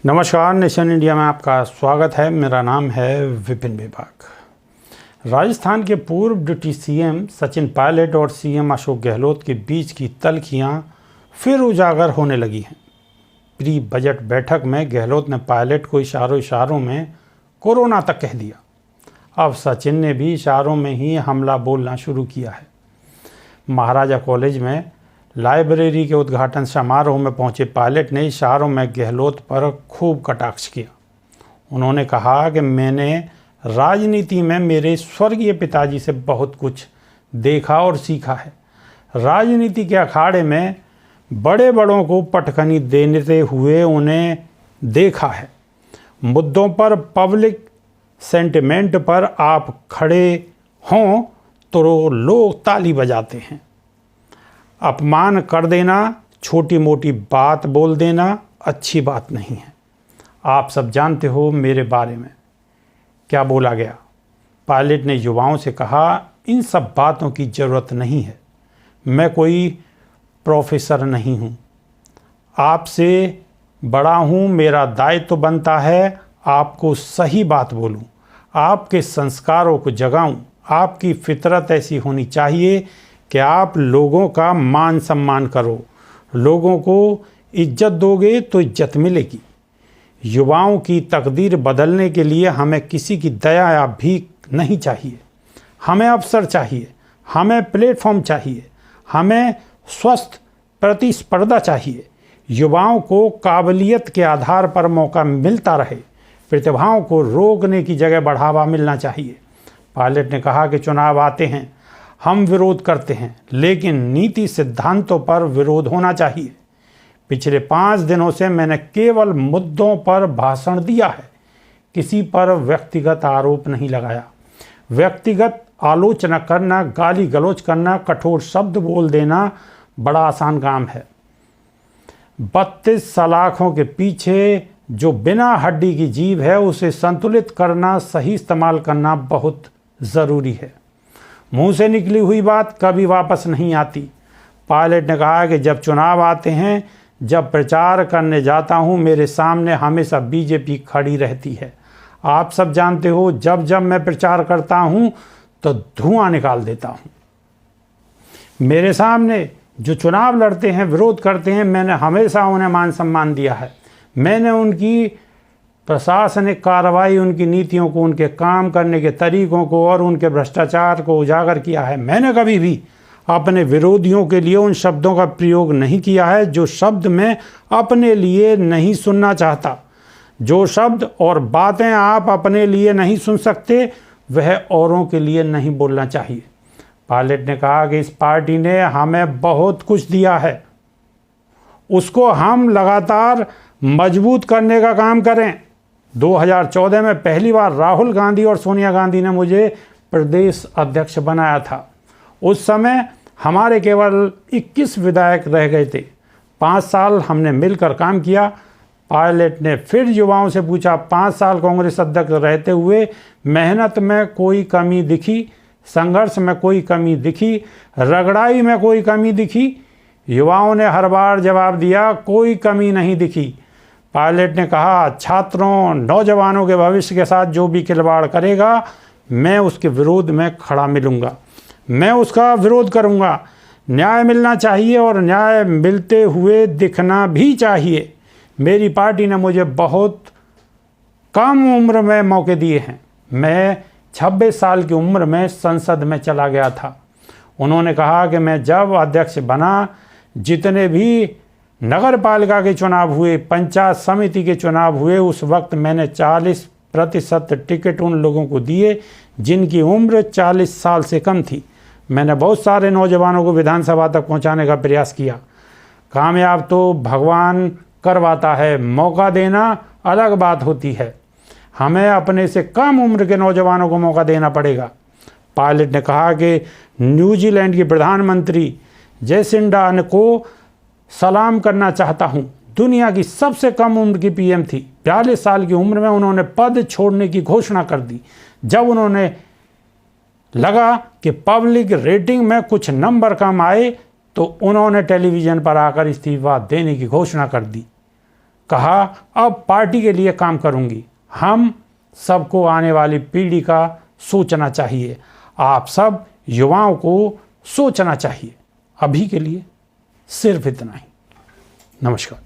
नमस्कार, nation India में आपका स्वागत है। मेरा नाम है विपिन बेबाक। राजस्थान के पूर्व डिप्टी सीएम सचिन पायलट और सीएम अशोक गहलोत के बीच की तल्खियां फिर उजागर होने लगी हैं। प्री बजट बैठक में गहलोत ने पायलट को इशारों में कोरोना तक कह दिया। अब सचिन ने भी इशारों में ही हमला बोलना शुरू किया है। महाराजा कॉलेज में लाइब्रेरी के उद्घाटन समारोह में पहुंचे पायलट ने इशारों में गहलोत पर खूब कटाक्ष किया। उन्होंने कहा कि मैंने राजनीति में मेरे स्वर्गीय पिताजी से बहुत कुछ देखा और सीखा है। राजनीति के अखाड़े में बड़े बड़ों को पटखनी देते हुए उन्हें देखा है। मुद्दों पर, पब्लिक सेंटिमेंट पर आप खड़े हों तो लोग ताली बजाते हैं। अपमान कर देना, छोटी मोटी बात बोल देना अच्छी बात नहीं है। आप सब जानते हो मेरे बारे में क्या बोला गया। पायलट ने युवाओं से कहा, इन सब बातों की ज़रूरत नहीं है। मैं कोई प्रोफेसर नहीं हूँ, आपसे बड़ा हूँ। मेरा दायित्व तो बनता है आपको सही बात बोलूँ, आपके संस्कारों को जगाऊँ। आपकी फितरत ऐसी होनी चाहिए कि आप लोगों का मान सम्मान करो, लोगों को इज्जत दोगे तो इज्जत मिलेगी। युवाओं की तकदीर बदलने के लिए हमें किसी की दया भी नहीं चाहिए। हमें अवसर चाहिए, हमें प्लेटफॉर्म चाहिए, हमें स्वस्थ प्रतिस्पर्धा चाहिए। युवाओं को काबिलियत के आधार पर मौका मिलता रहे, प्रतिभाओं को रोकने की जगह बढ़ावा मिलना चाहिए। पायलट ने कहा कि चुनाव आते हैं, हम विरोध करते हैं, लेकिन नीति सिद्धांतों पर विरोध होना चाहिए। पिछले 5 दिनों से मैंने केवल मुद्दों पर भाषण दिया है, किसी पर व्यक्तिगत आरोप नहीं लगाया। व्यक्तिगत आलोचना करना, गाली गलौज करना, कठोर शब्द बोल देना बड़ा आसान काम है। 32 सलाखों के पीछे जो बिना हड्डी की जीभ है, उसे संतुलित करना, सही इस्तेमाल करना बहुत ज़रूरी है। मुंह से निकली हुई बात कभी वापस नहीं आती। पायलट ने कहा कि जब चुनाव आते हैं, जब प्रचार करने जाता हूं, मेरे सामने हमेशा बीजेपी खड़ी रहती है। आप सब जानते हो, जब जब मैं प्रचार करता हूं तो धुआं निकाल देता हूं। मेरे सामने जो चुनाव लड़ते हैं, विरोध करते हैं, मैंने हमेशा उन्हें मान सम्मान दिया है। मैंने उनकी प्रशासनिक कार्रवाई, उनकी नीतियों को, उनके काम करने के तरीकों को और उनके भ्रष्टाचार को उजागर किया है। मैंने कभी भी अपने विरोधियों के लिए उन शब्दों का प्रयोग नहीं किया है जो शब्द मैं अपने लिए नहीं सुनना चाहता। जो शब्द और बातें आप अपने लिए नहीं सुन सकते, वह औरों के लिए नहीं बोलना चाहिए। पायलट ने कहा कि इस पार्टी ने हमें बहुत कुछ दिया है, उसको हम लगातार मजबूत करने का काम करें। 2014 में पहली बार राहुल गांधी और सोनिया गांधी ने मुझे प्रदेश अध्यक्ष बनाया था। उस समय हमारे केवल 21 विधायक रह गए थे। 5 साल हमने मिलकर काम किया। पायलट ने फिर युवाओं से पूछा, 5 साल कांग्रेस अध्यक्ष रहते हुए मेहनत में कोई कमी दिखी, संघर्ष में कोई कमी दिखी, रगड़ाई में कोई कमी दिखी? युवाओं ने हर बार जवाब दिया, कोई कमी नहीं दिखी। पायलट ने कहा, छात्रों, नौजवानों के भविष्य के साथ जो भी खिलवाड़ करेगा, मैं उसके विरोध में खड़ा मिलूंगा, मैं उसका विरोध करूंगा। न्याय मिलना चाहिए और न्याय मिलते हुए दिखना भी चाहिए। मेरी पार्टी ने मुझे बहुत कम उम्र में मौके दिए हैं। मैं 26 साल की उम्र में संसद में चला गया था। उन्होंने कहा कि मैं जब अध्यक्ष बना, जितने भी नगर पालिका के चुनाव हुए, पंचायत समिति के चुनाव हुए, उस वक्त मैंने 40% टिकट उन लोगों को दिए जिनकी उम्र 40 साल से कम थी। मैंने बहुत सारे नौजवानों को विधानसभा तक पहुंचाने का प्रयास किया। कामयाब तो भगवान करवाता है, मौका देना अलग बात होती है। हमें अपने से कम उम्र के नौजवानों को मौका देना पड़ेगा। पायलट ने कहा कि न्यूजीलैंड की प्रधानमंत्री जेसिंडा को सलाम करना चाहता हूं। दुनिया की सबसे कम उम्र की पीएम थी। 42 साल की उम्र में उन्होंने पद छोड़ने की घोषणा कर दी। जब उन्होंने लगा कि पब्लिक रेटिंग में कुछ नंबर कम आए, तो उन्होंने टेलीविज़न पर आकर इस्तीफा देने की घोषणा कर दी। कहा अब पार्टी के लिए काम करूंगी। हम सबको आने वाली पीढ़ी का सोचना चाहिए। आप सब युवाओं को सोचना चाहिए। अभी के लिए सिर्फ इतना ही। नमस्कार।